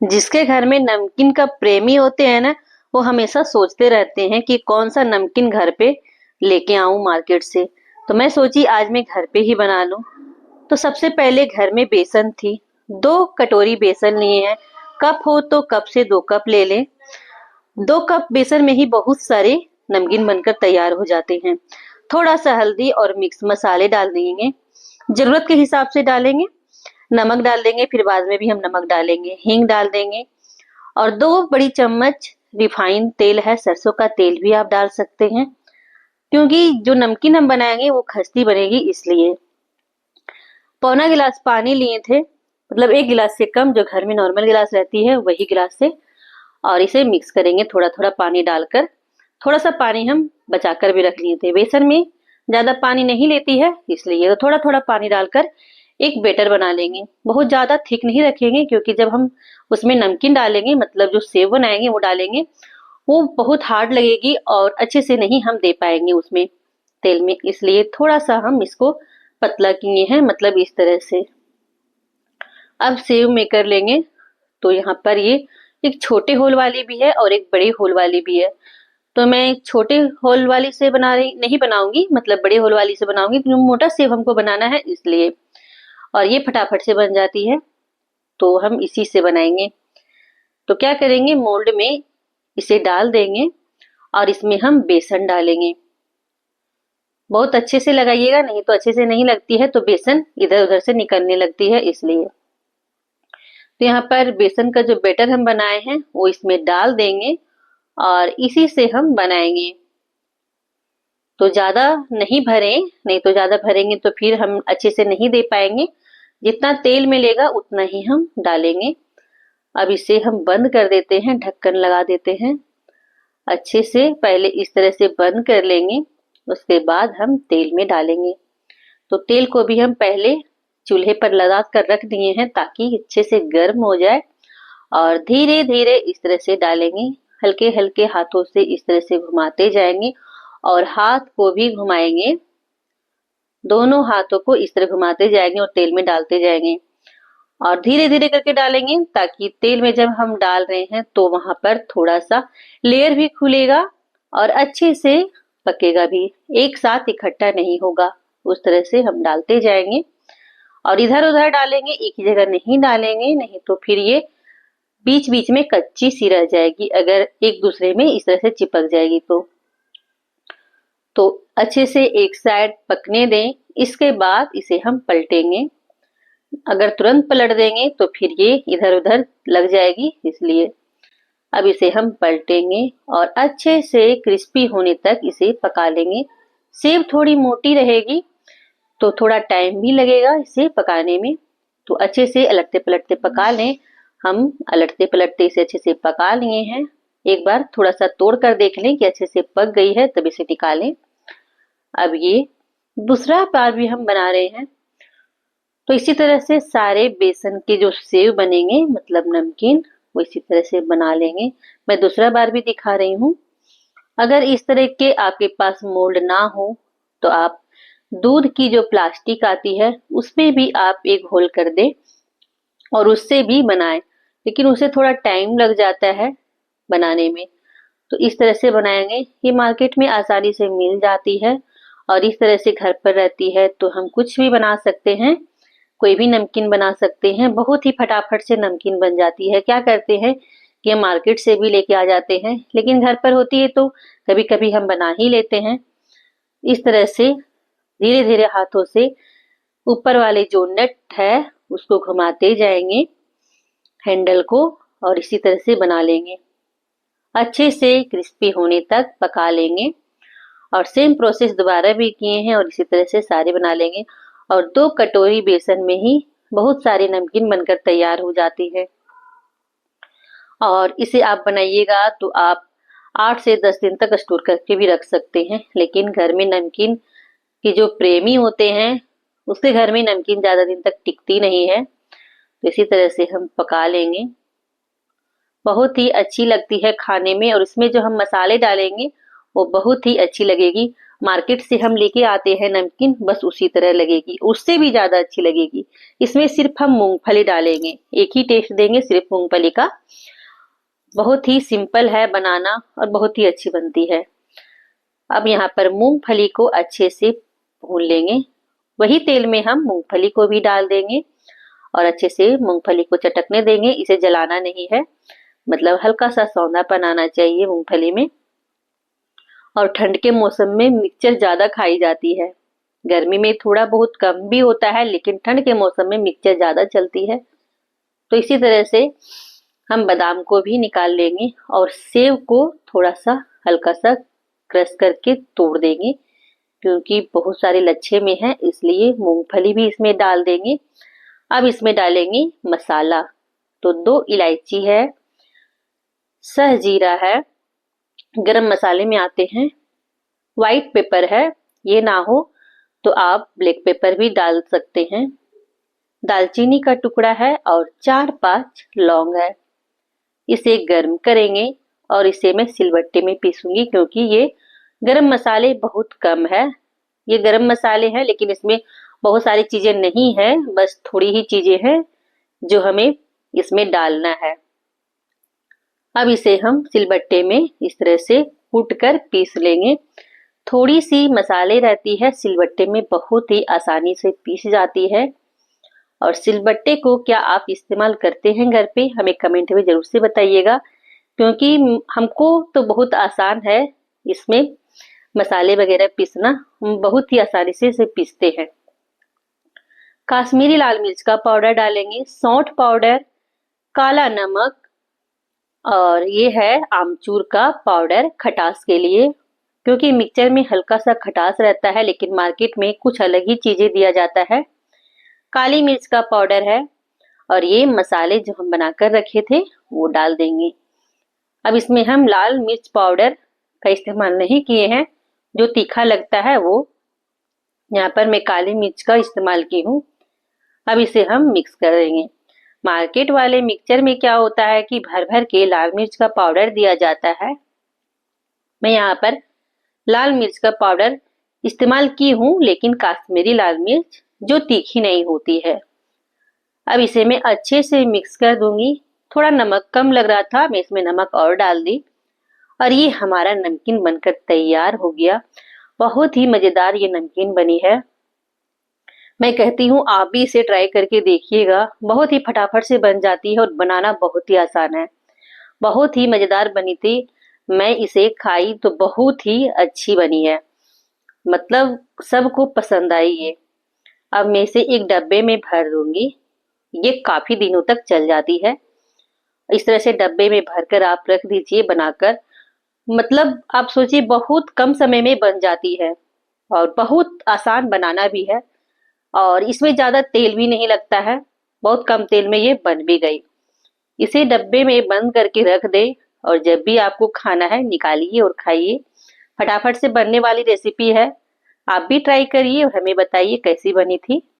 जिसके घर में नमकीन का प्रेमी होते हैं ना, वो हमेशा सोचते रहते हैं कि कौन सा नमकीन घर पे लेके आऊं मार्केट से। तो मैं सोची आज मैं घर पे ही बना लूं। तो सबसे पहले घर में बेसन थी, 2 कटोरी बेसन लिए हैं। कप हो तो कप से 2 कप ले लें। 2 कप बेसन में ही बहुत सारे नमकीन बनकर तैयार हो जाते हैं। थोड़ा सा हल्दी और मिक्स मसाले डाल देंगे, जरूरत के हिसाब से डालेंगे। नमक डाल देंगे, फिर बाद में भी हम नमक डालेंगे। हींग डाल देंगे और 2 बड़ी चम्मच रिफाइंड तेल है, सरसों का तेल भी आप डाल सकते हैं, क्योंकि जो नमकीन हम बनाएंगे वो खस्ती बनेगी इसलिए। पौना गिलास पानी लिए थे, मतलब 1 गिलास से कम, जो घर में नॉर्मल गिलास रहती है वही गिलास से। और इसे मिक्स करेंगे थोड़ा थोड़ा पानी डालकर। थोड़ा सा पानी हम बचा कर भी रख लिए थे, बेसन में ज्यादा पानी नहीं लेती है इसलिए। तो थोड़ा थोड़ा पानी डालकर एक बेटर बना लेंगे। बहुत ज्यादा थिक नहीं रखेंगे, क्योंकि जब हम उसमें नमकीन डालेंगे, मतलब जो सेव बनाएंगे वो डालेंगे, वो बहुत हार्ड लगेगी और अच्छे से नहीं हम दे पाएंगे उसमें तेल में, इसलिए थोड़ा सा हम इसको पतला किए हैं, मतलब इस तरह से। अब सेव मेकर लेंगे। तो यहाँ पर ये एक छोटे होल वाली भी है और एक बड़े होल वाली भी है। तो मैं छोटे होल वाली से बना रही नहीं बनाऊंगी, मतलब बड़े होल वाली से बनाऊंगी, क्योंकि मोटा सेव हमको बनाना है इसलिए। और ये फटाफट से बन जाती है, तो हम इसी से बनाएंगे। तो क्या करेंगे, मोल्ड में इसे डाल देंगे और इसमें हम बेसन डालेंगे। बहुत अच्छे से लगाइएगा, नहीं तो अच्छे से नहीं लगती है, तो बेसन इधर उधर से निकलने लगती है इसलिए। तो यहाँ पर बेसन का जो बैटर हम बनाए हैं वो इसमें डाल देंगे और इसी से हम बनाएंगे। तो ज्यादा नहीं भरें, नहीं तो ज्यादा भरेंगे तो फिर हम अच्छे से नहीं दे पाएंगे। जितना तेल मिलेगा उतना ही हम डालेंगे। अब इसे हम बंद कर देते हैं, ढक्कन लगा देते हैं अच्छे से। पहले इस तरह से बंद कर लेंगे, उसके बाद हम तेल में डालेंगे। तो तेल को भी हम पहले चूल्हे पर लगा कर रख दिए हैं, ताकि अच्छे से गर्म हो जाए। और धीरे धीरे इस तरह से डालेंगे, हल्के हल्के हाथों से इस तरह से घुमाते जाएंगे और हाथ को भी घुमाएंगे। दोनों हाथों को इस तरह घुमाते जाएंगे और तेल में डालते जाएंगे। और धीरे धीरे करके डालेंगे, ताकि तेल में जब हम डाल रहे हैं तो वहां पर थोड़ा सा लेयर भी खुलेगा और अच्छे से पकेगा भी, एक साथ इकट्ठा नहीं होगा। उस तरह से हम डालते जाएंगे और इधर उधर डालेंगे, एक ही जगह नहीं डालेंगे, नहीं तो फिर ये बीच बीच में कच्ची सी रह जाएगी, अगर एक दूसरे में इस तरह से चिपक जाएगी तो अच्छे से एक साइड पकने दें। इसके बाद इसे हम पलटेंगे। अगर तुरंत पलट देंगे तो फिर ये इधर उधर लग जाएगी, इसलिए अब इसे हम पलटेंगे और अच्छे से क्रिस्पी होने तक इसे पका लेंगे। सेव थोड़ी मोटी रहेगी तो थोड़ा टाइम भी लगेगा इसे पकाने में, तो अच्छे से अलटते पलटते पका लें। हम अलटते पलटते इसे अच्छे से पका लिए हैं। एक बार थोड़ा सा तोड़ कर देख लें कि अच्छे से पक गई है, तब इसे निकालें। अब ये दूसरा बार भी हम बना रहे हैं। तो इसी तरह से सारे बेसन के जो सेव बनेंगे, मतलब नमकीन, वो इसी तरह से बना लेंगे। मैं दूसरा बार भी दिखा रही हूँ। अगर इस तरह के आपके पास मोल्ड ना हो तो आप दूध की जो प्लास्टिक आती है उसमें भी आप एक होल कर दें और उससे भी बनाएं, लेकिन उसे थोड़ा टाइम लग जाता है बनाने में। तो इस तरह से बनाएंगे, ये मार्केट में आसानी से मिल जाती है और इस तरह से घर पर रहती है, तो हम कुछ भी बना सकते हैं, कोई भी नमकीन बना सकते हैं। बहुत ही फटाफट से नमकीन बन जाती है। क्या करते हैं कि हम मार्केट से भी लेके आ जाते हैं, लेकिन घर पर होती है तो कभी कभी हम बना ही लेते हैं। इस तरह से धीरे धीरे हाथों से ऊपर वाले जो नट है उसको घुमाते जाएंगे, हैंडल को, और इसी तरह से बना लेंगे। अच्छे से क्रिस्पी होने तक पका लेंगे। और सेम प्रोसेस दोबारा भी किए हैं और इसी तरह से सारे बना लेंगे। और 2 कटोरी बेसन में ही बहुत सारे नमकीन बनकर तैयार हो जाती है। और इसे आप बनाइएगा तो आप 8 से 10 दिन तक स्टोर करके भी रख सकते हैं। लेकिन घर में नमकीन के जो प्रेमी होते हैं उसके घर में नमकीन ज्यादा दिन तक टिकती नहीं है। तो इसी तरह से हम पका लेंगे। बहुत ही अच्छी लगती है खाने में, और इसमें जो हम मसाले डालेंगे वो बहुत ही अच्छी लगेगी। मार्केट से हम लेके आते हैं नमकीन, बस उसी तरह लगेगी, उससे भी ज्यादा अच्छी लगेगी। इसमें सिर्फ हम मूंगफली डालेंगे, एक ही टेस्ट देंगे सिर्फ मूंगफली का। बहुत ही सिंपल है बनाना और बहुत ही अच्छी बनती है। अब यहाँ पर मूंगफली को अच्छे से भून लेंगे, वही तेल में हम मूंगफली को भी डाल देंगे और अच्छे से मूंगफली को चटकने देंगे। इसे जलाना नहीं है, मतलब हल्का सा सौंधापन आना चाहिए मूंगफली में। और ठंड के मौसम में मिक्सचर ज्यादा खाई जाती है, गर्मी में थोड़ा बहुत कम भी होता है, लेकिन ठंड के मौसम में मिक्सचर ज्यादा चलती है। तो इसी तरह से हम बादाम को भी निकाल लेंगे और सेव को थोड़ा सा हल्का सा क्रश करके तोड़ देंगे, क्योंकि बहुत सारे लच्छे में है, इसलिए मूंगफली भी इसमें डाल देंगे। अब इसमें डालेंगे मसाला। तो 2 इलायची है, सहजीरा है, गरम मसाले में आते हैं, व्हाइट पेपर है, ये ना हो तो आप ब्लैक पेपर भी डाल सकते हैं, दालचीनी का टुकड़ा है और 4-5 लौंग है। इसे गर्म करेंगे और इसे मैं सिलबट्टे में पीसूंगी, क्योंकि ये गरम मसाले बहुत कम है। ये गरम मसाले हैं लेकिन इसमें बहुत सारी चीजें नहीं है, बस थोड़ी ही चीजें हैं जो हमें इसमें डालना है। अब इसे हम सिलबट्टे में इस तरह से कूट कर पीस लेंगे। थोड़ी सी मसाले रहती है, सिलबट्टे में बहुत ही आसानी से पीस जाती है। और सिलबट्टे को क्या आप इस्तेमाल करते हैं घर पे, हमें कमेंट में जरूर से बताइएगा, क्योंकि हमको तो बहुत आसान है इसमें मसाले वगैरह पीसना, हम बहुत ही आसानी से इसे पीसते हैं। काश्मीरी लाल मिर्च का पाउडर डालेंगे, सौंठ पाउडर, काला नमक और ये है आमचूर का पाउडर खटास के लिए, क्योंकि मिक्सचर में हल्का सा खटास रहता है लेकिन मार्केट में कुछ अलग ही चीजें दिया जाता है। काली मिर्च का पाउडर है और ये मसाले जो हम बनाकर रखे थे वो डाल देंगे। अब इसमें हम लाल मिर्च पाउडर का इस्तेमाल नहीं किए हैं, जो तीखा लगता है वो, यहाँ पर मैं काली मिर्च का इस्तेमाल की हूँ। अब इसे हम मिक्स कर देंगे। मार्केट वाले मिक्सचर में क्या होता है कि भर भर के लाल मिर्च का पाउडर दिया जाता है, मैं यहाँ पर लाल मिर्च का पाउडर इस्तेमाल की हूँ, लेकिन काश्मीरी लाल मिर्च जो तीखी नहीं होती है। अब इसे मैं अच्छे से मिक्स कर दूंगी। थोड़ा नमक कम लग रहा था, मैं इसमें नमक और डाल दी और ये हमारा नमकीन बनकर तैयार हो गया। बहुत ही मजेदार ये नमकीन बनी है। मैं कहती हूँ आप भी इसे ट्राई करके देखिएगा, बहुत ही फटाफट से बन जाती है और बनाना बहुत ही आसान है। बहुत ही मजेदार बनी थी, मैं इसे खाई तो बहुत ही अच्छी बनी है, मतलब सबको पसंद आई ये। अब मैं इसे एक डब्बे में भर दूंगी, ये काफी दिनों तक चल जाती है। इस तरह से डब्बे में भरकर आप रख दीजिए बनाकर, मतलब आप सोचिए बहुत कम समय में बन जाती है और बहुत आसान बनाना भी है और इसमें ज्यादा तेल भी नहीं लगता है, बहुत कम तेल में ये बन भी गई। इसे डब्बे में बंद करके रख दे और जब भी आपको खाना है निकालिए और खाइए। फटाफट से बनने वाली रेसिपी है, आप भी ट्राई करिए और हमें बताइए कैसी बनी थी।